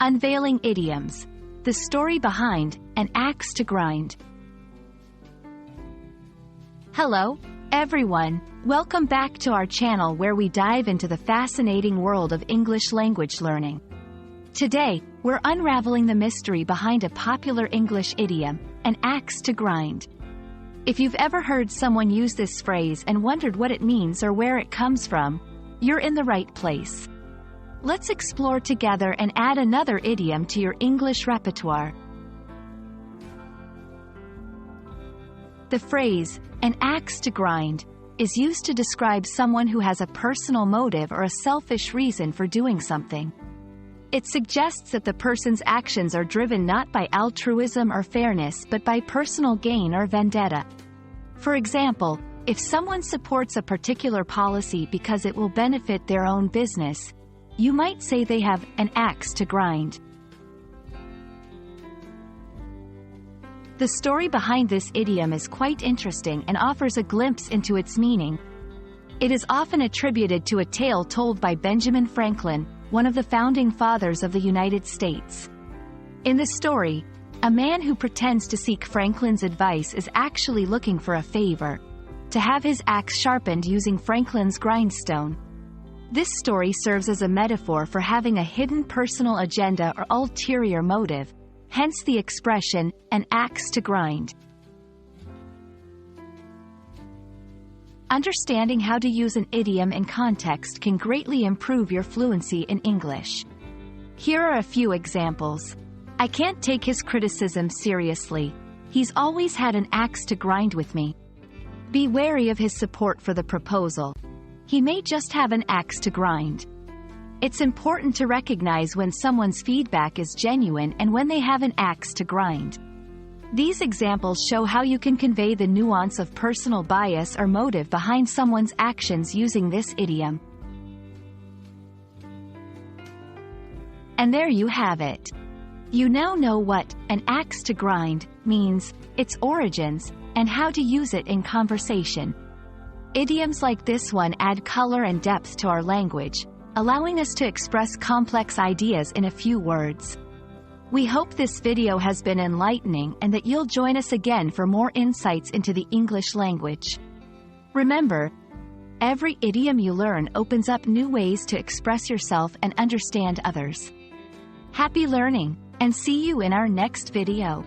Unveiling Idioms, the story behind an axe to grind. Hello, everyone. Welcome back to our channel where we dive into the fascinating world of English language learning. Today, we're unraveling the mystery behind a popular English idiom, an axe to grind. If you've ever heard someone use this phrase and wondered what it means or where it comes from, you're in the right place. Let's explore together and add another idiom to your English repertoire. The phrase, an axe to grind, is used to describe someone who has a personal motive or a selfish reason for doing something. It suggests that the person's actions are driven not by altruism or fairness but by personal gain or vendetta. For example, if someone supports a particular policy because it will benefit their own business, you might say they have an axe to grind. The story behind this idiom is quite interesting and offers a glimpse into its meaning. It is often attributed to a tale told by Benjamin Franklin, one of the founding fathers of the United States. In the story, a man who pretends to seek Franklin's advice is actually looking for a favor: to have his axe sharpened using Franklin's grindstone. This story serves as a metaphor for having a hidden personal agenda or ulterior motive, hence the expression, an axe to grind. Understanding how to use an idiom in context can greatly improve your fluency in English. Here are a few examples. I can't take his criticism seriously. He's always had an axe to grind with me. Be wary of his support for the proposal. He may just have an axe to grind. It's important to recognize when someone's feedback is genuine and when they have an axe to grind. These examples show how you can convey the nuance of personal bias or motive behind someone's actions using this idiom. And there you have it. You now know what an axe to grind means, its origins, and how to use it in conversation. Idioms like this one add color and depth to our language, allowing us to express complex ideas in a few words. We hope this video has been enlightening and that you'll join us again for more insights into the English language. Remember, every idiom you learn opens up new ways to express yourself and understand others. Happy learning, and see you in our next video.